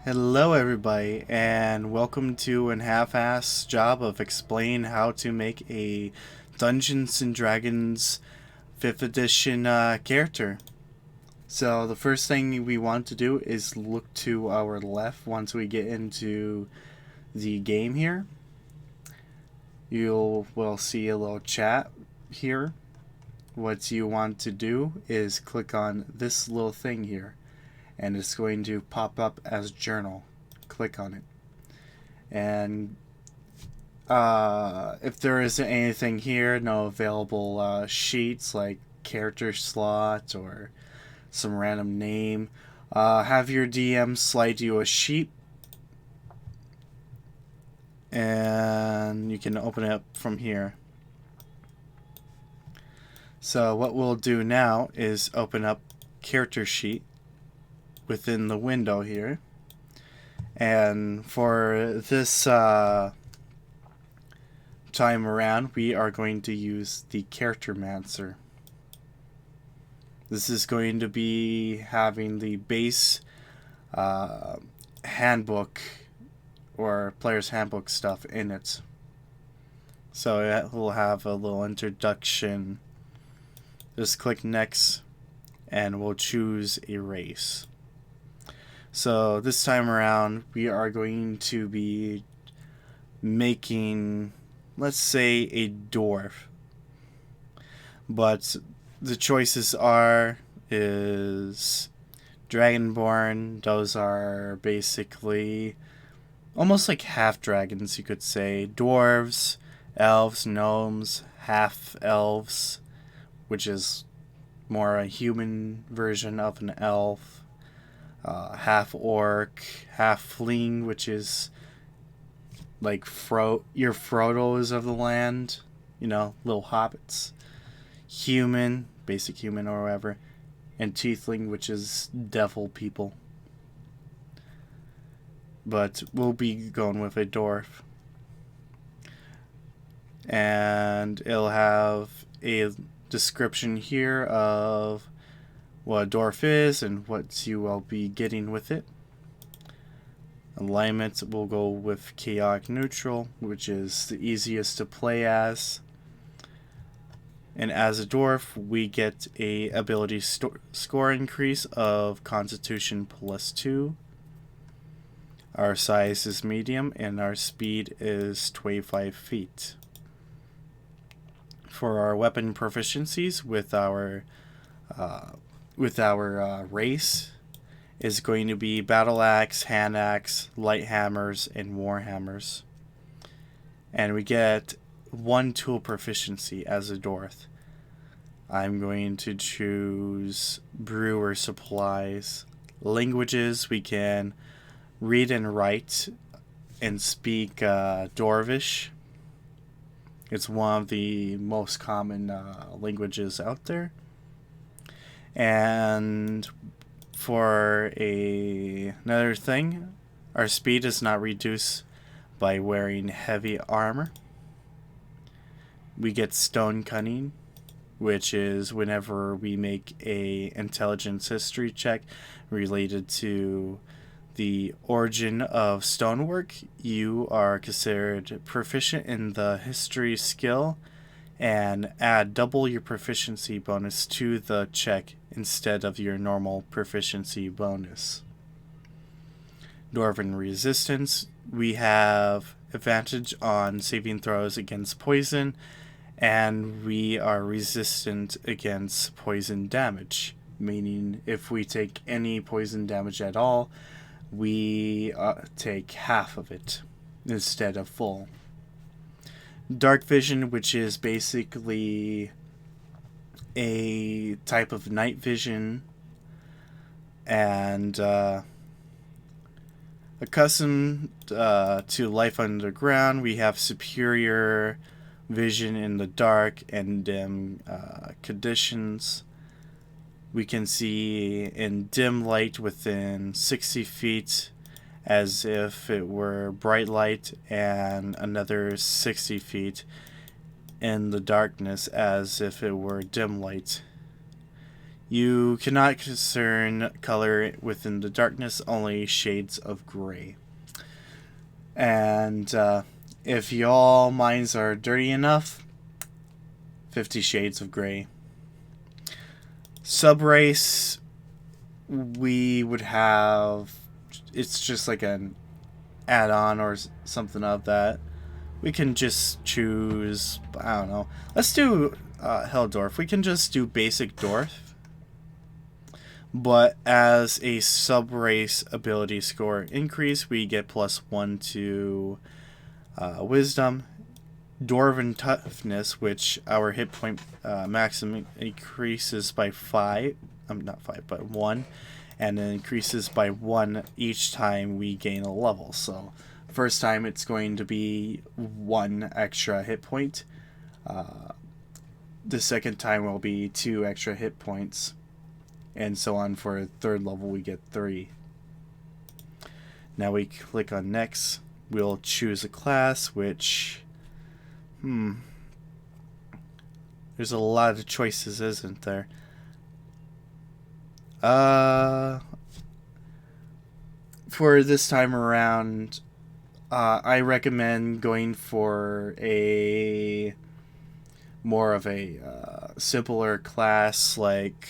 Hello, everybody, and welcome to an half-ass job of explaining how to make a Dungeons and Dragons 5th edition character. So the first thing we want to do is look to our left once we get into the game here. You will see a little chat here. What you want to do is click on this little thing here, and it's going to pop up as journal. Click on it. And if there isn't anything here, no available sheets like character slot or some random name, have your DM slide you a sheet and you can open it up from here. So what we'll do now is open up character sheet within the window here. And for this time around, we are going to use the Charactermancer. This is going to be having the base handbook or player's handbook stuff in it. So it will have a little introduction. Just click next and we'll choose a race. So this time around, we are going to be making, let's say, a dwarf. But the choices is Dragonborn. Those are basically almost like half dragons, you could say. Dwarves, elves, gnomes, half elves, which is more a human version of an elf. Half orc, half fleeing, which is like your Frodo's of the land, little hobbits. Human, basic human or whatever, and tiefling, which is devil people. But we'll be going with a dwarf. And it'll have a description here of what a dwarf is and what you will be getting with it. Alignment will go with chaotic neutral, which is the easiest to play as. And as a dwarf, we get a ability score increase of Constitution +2. Our size is medium and our speed is 25 feet. For our weapon proficiencies with our race is going to be battle axe, hand axe, light hammers, and war hammers. And we get one tool proficiency as a dwarf. I'm going to choose brewer supplies. Languages, we can read and write and speak Dwarvish. It's one of the most common languages out there. And for another thing, our speed is not reduced by wearing heavy armor. We get stone cunning, which is whenever we make a intelligence history check related to the origin of stonework, you are considered proficient in the history skill and add double your proficiency bonus to the check instead of your normal proficiency bonus. Dwarven Resistance, we have advantage on saving throws against poison, and we are resistant against poison damage, meaning if we take any poison damage at all, we take half of it instead of full. Dark vision, which is basically a type of night vision, and accustomed to life underground, we have superior vision in the dark and dim conditions. We can see in dim light within 60 feet as if it were bright light, and another 60 feet in the darkness as if it were dim light. You cannot discern color within the darkness, only shades of gray. And if y'all minds are dirty enough, 50 Shades of Gray. Subrace, we would have, it's just like an add-on or something of that. We can just choose, I don't know. Let's do Helldwarf. We can just do basic Dwarf. But as a subrace ability score increase, we get +1 to Wisdom. Dwarven Toughness, which our hit point maximum increases by 5. Not 5, but 1. And it increases by 1 each time we gain a level. So, first time it's going to be 1 extra hit point. The second time will be 2 extra hit points. And so on. For third level, we get 3. Now we click on Next. We'll choose a class, which... There's a lot of choices, isn't there? For this time around, I recommend going for a more of a simpler class like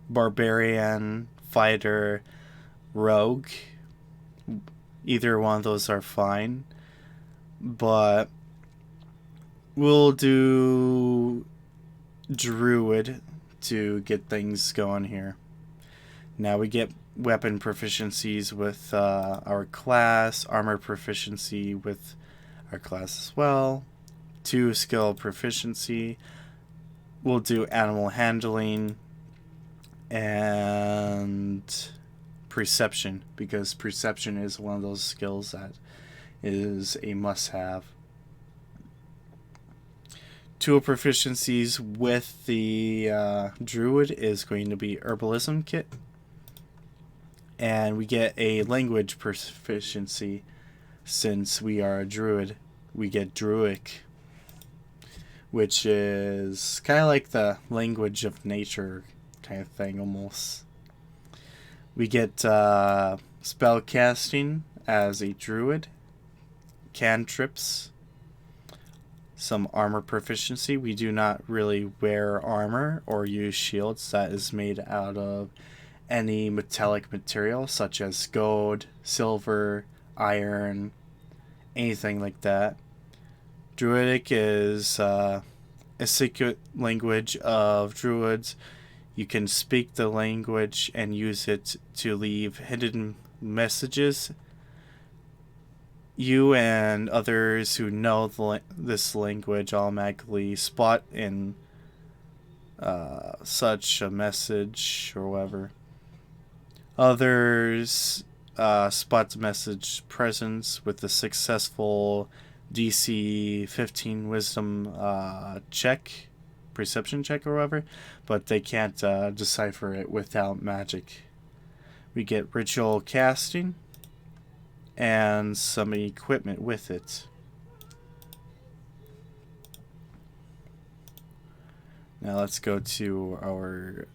Barbarian, Fighter, Rogue. Either one of those are fine. But we'll do Druid to get things going here. Now we get weapon proficiencies with our class, armor proficiency with our class as well, 2 skill proficiency. We'll do animal handling and perception, because perception is one of those skills that is a must-have. 2 proficiencies with the Druid is going to be Herbalism Kit. And we get a language proficiency. Since we are a Druid, we get Druic, which is kind of like the language of nature kind of thing almost. We get spell casting as a Druid, cantrips, some armor proficiency. We do not really wear armor or use shields that is made out of any metallic material such as gold, silver, iron, anything like that. Druidic is a secret language of druids. You can speak the language and use it to leave hidden messages. You and others who know this language automatically spot in such a message or whatever. Others spot the message presence with a successful DC 15 wisdom check, perception check or whatever, but they can't decipher it without magic. We get ritual casting and some equipment with it. Now let's go to our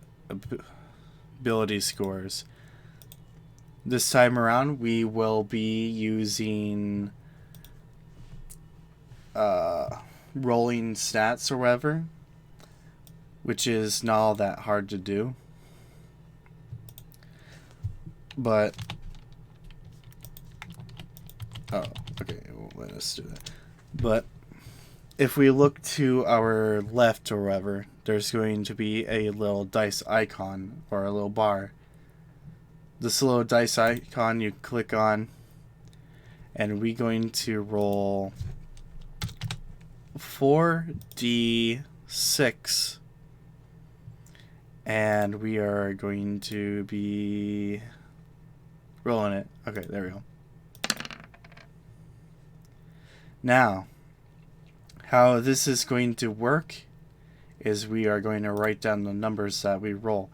ability scores. This time around, we will be using rolling stats or whatever, which is not all that hard to do. But okay, it won't let us do that. But if we look to our left or whatever, there's going to be a little dice icon or a little bar. This little dice icon you click on, and we're going to roll 4d6, and we are going to be rolling it. Okay, there we go. Now, how this is going to work is we are going to write down the numbers that we roll,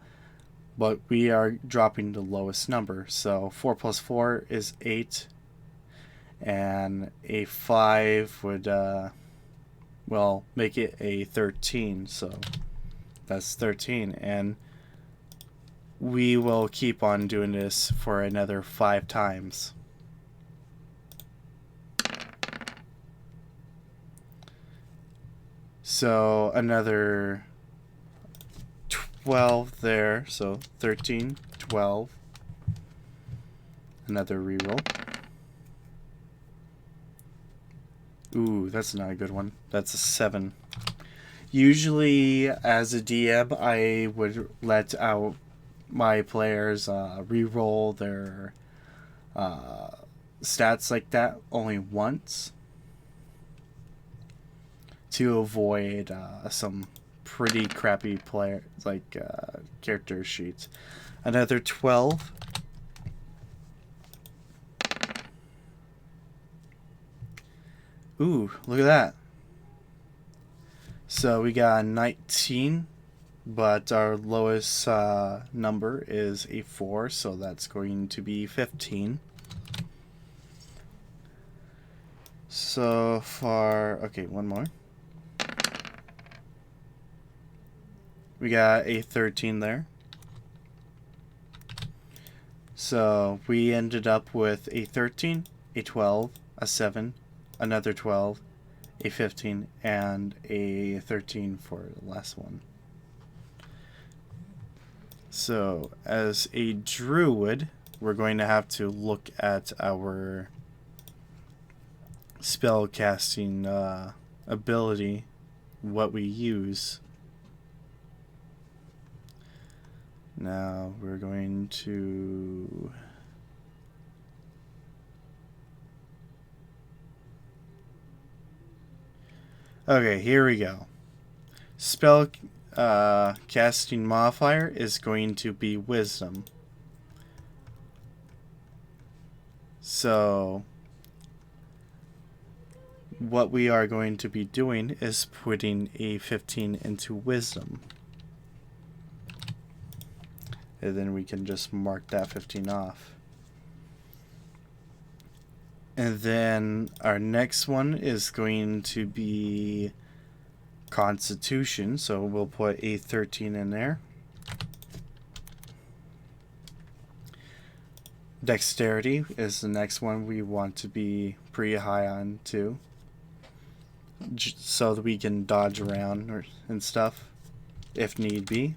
but we are dropping the lowest number. So 4 plus 4 is 8, and a 5 would make it a 13. So that's 13, and we will keep on doing this for another 5 times. So another 12 there, so 13, 12. Another reroll. Ooh, that's not a good one. That's a 7. Usually, as a DM, I would let out my players reroll their stats like that only once to avoid some pretty crappy player character sheets. Another 12. Ooh, look at that. So we got a 19, but our lowest number is a 4, so that's going to be 15. So far, okay, one more. We got a 13 there. So we ended up with a 13, a 12, a 7, another 12, a 15, and a 13 for the last one. So as a druid, we're going to have to look at our spell casting ability, what we use. Now we're going to okay, here we go. Spell casting modifier is going to be wisdom. So what we are going to be doing is putting a 15 into wisdom. And then we can just mark that 15 off. And then our next one is going to be Constitution, so we'll put a 13 in there. Dexterity is the next one we want to be pretty high on too, so that we can dodge around and stuff if need be.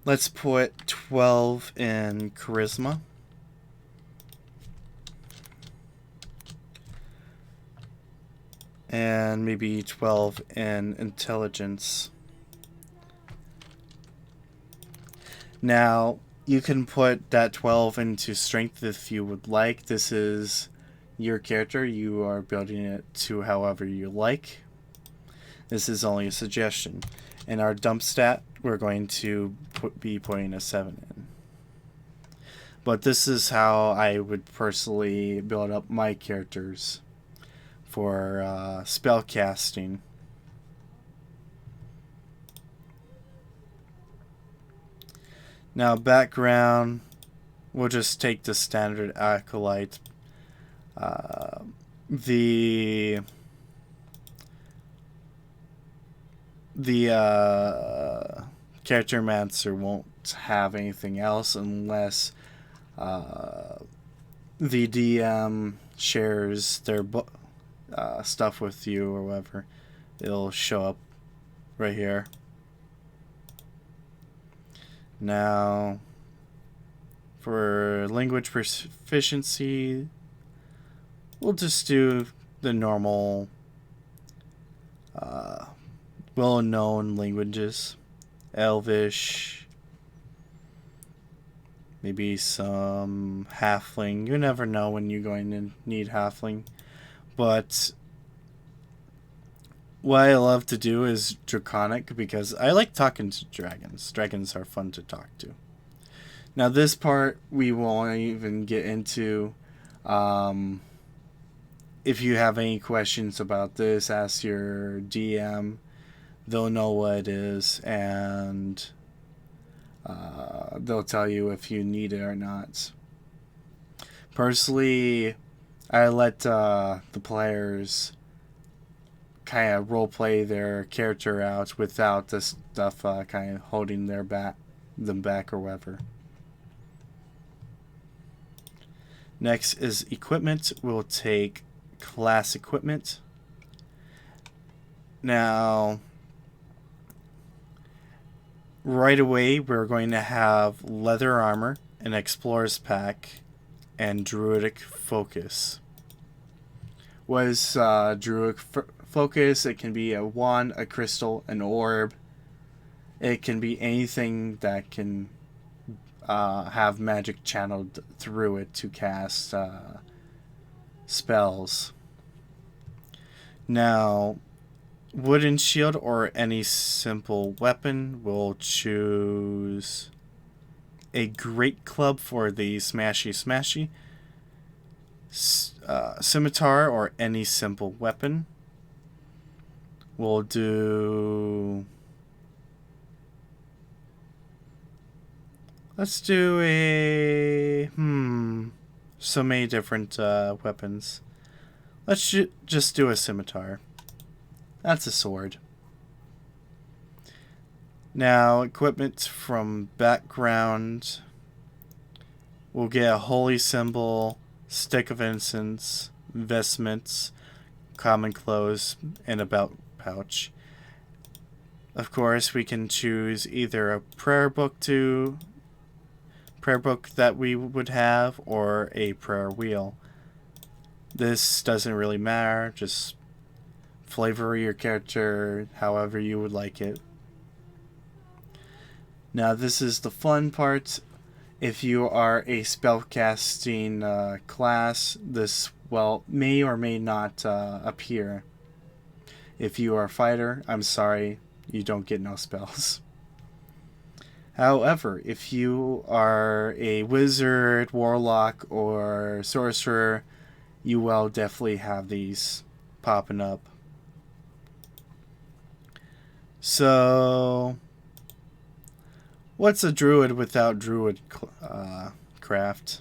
Let's put 12 in Charisma. And maybe 12 in Intelligence. Now, you can put that 12 into Strength if you would like. This is your character. You are building it to however you like. This is only a suggestion. In our dump stat, we're going to be putting a 7 in. But this is how I would personally build up my characters for spell casting. Now background, we'll just take the standard acolyte. The character mancer won't have anything else unless the DM shares their stuff with you or whatever. It'll show up right here. Now, for language proficiency, we'll just do the normal well-known languages. Elvish, maybe some halfling. You never know when you're going to need halfling. But what I love to do is Draconic, because I like talking to dragons. Dragons are fun to talk to. Now this part we won't even get into. If you have any questions about this, ask your DM. They'll know what it is, and they'll tell you if you need it or not. Personally, I let the players kind of role play their character out without this stuff kind of holding them back or whatever. Next is equipment. We'll take class equipment. Now, right away, we're going to have leather armor, an explorer's pack, and druidic focus. What is druidic focus? It can be a wand, a crystal, an orb. It can be anything that can have magic channeled through it to cast spells. Now, wooden shield or any simple weapon, we'll choose a great club for the smashy. Scimitar or any simple weapon. We'll do... Let's do a... So many different weapons. Let's just do a scimitar. That's a sword. Now, equipment from background. We'll get a holy symbol, stick of incense, vestments, common clothes, and a belt pouch. Of course, we can choose either a prayer book that we would have, or a prayer wheel. This doesn't really matter, just flavor your character however you would like it. Now this is the fun part. If you are a spellcasting class, this may or may not appear. If you are a fighter, I'm sorry, you don't get no spells. However, if you are a wizard, warlock, or sorcerer, you will definitely have these popping up. So, what's a druid without druid craft?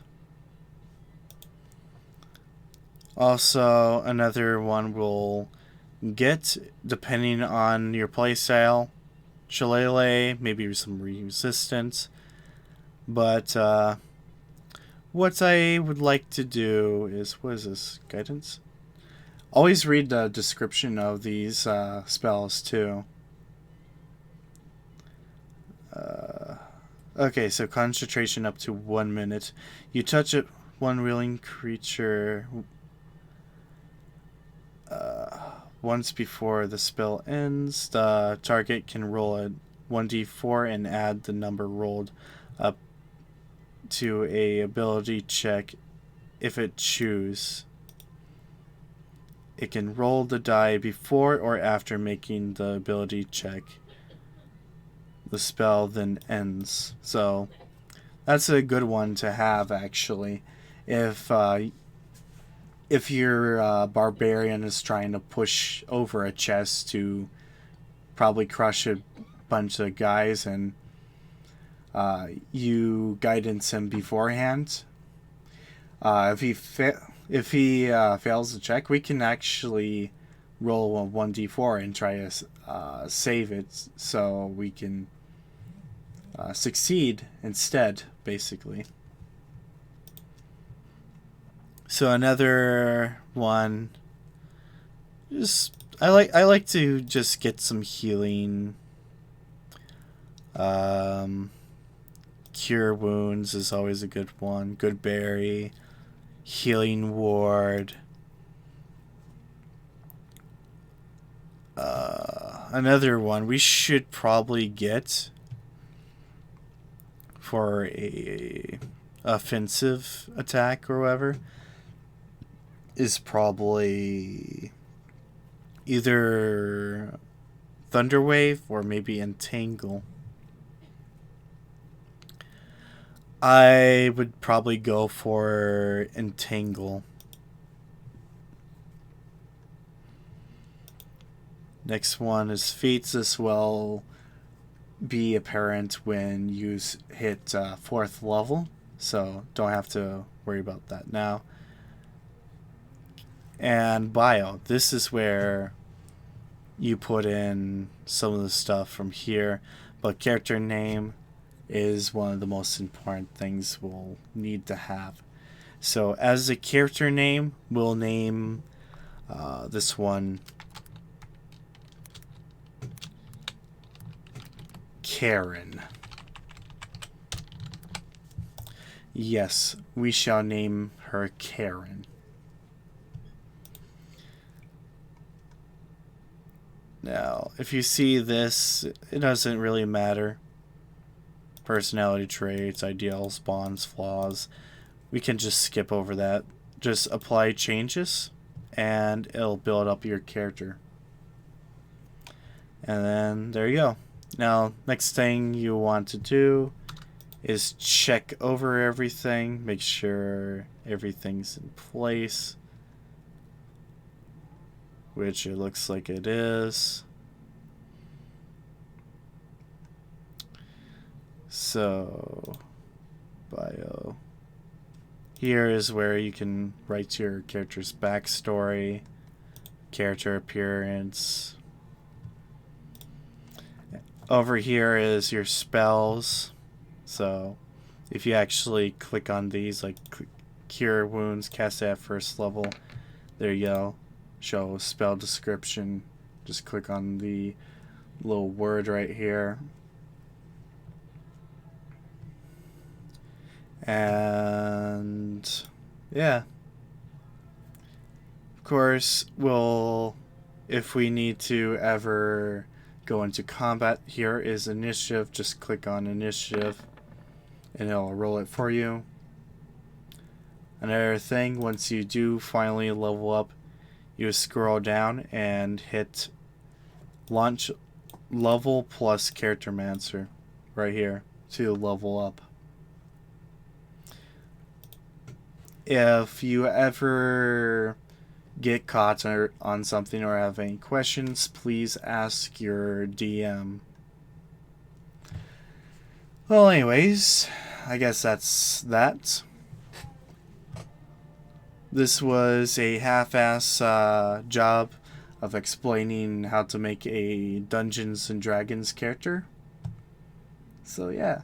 Also, another one we'll get, depending on your playstyle, shillelagh, maybe some resistance. But what I would like to do is, what is this, guidance? Always read the description of these spells too. Okay, so concentration up to 1 minute. You touch it, one willing creature once before the spell ends. The target can roll a 1d4 and add the number rolled up to a ability check if it chooses. It can roll the die before or after making the ability check. The spell then ends. So that's a good one to have, actually. If your barbarian is trying to push over a chest to probably crush a bunch of guys, and you guidance him beforehand, if he fails the check, we can actually roll a 1d4 and try to save it, so we can succeed instead, basically. So another one, I like to just get some healing. Cure wounds is always a good one. Good berry, healing ward. Another one we should probably get for a offensive attack or whatever is probably either Thunderwave or maybe Entangle. I would probably go for Entangle. Next one is Fates. This will be apparent when you hit 4th level, so don't have to worry about that now. And Bio. This is where you put in some of the stuff from here, but character name is one of the most important things we'll need to have. So as a character name, we'll name this one Karen. Yes, we shall name her Karen. Now, if you see this, it doesn't really matter. Personality traits, ideals, bonds, flaws. We can just skip over that. Just apply changes, and it'll build up your character. And then there you go. Now, next thing you want to do is check over everything, make sure everything's in place, which it looks like it is. So, bio. Here is where you can write your character's backstory, character appearance. Over here is your spells. So, if you actually click on these, like cure wounds, cast at first level, there you go. Show spell description. Just click on the little word right here. And yeah. Of course, if we need to ever go into combat, here is initiative. Just click on initiative and it'll roll it for you. Another thing, once you do finally level up, you scroll down and hit launch level plus character mancer right here to level up. If you ever get caught on something or have any questions, please ask your DM. Well, anyways, I guess that's that. This was a half-ass job of explaining how to make a Dungeons and Dragons character. So yeah.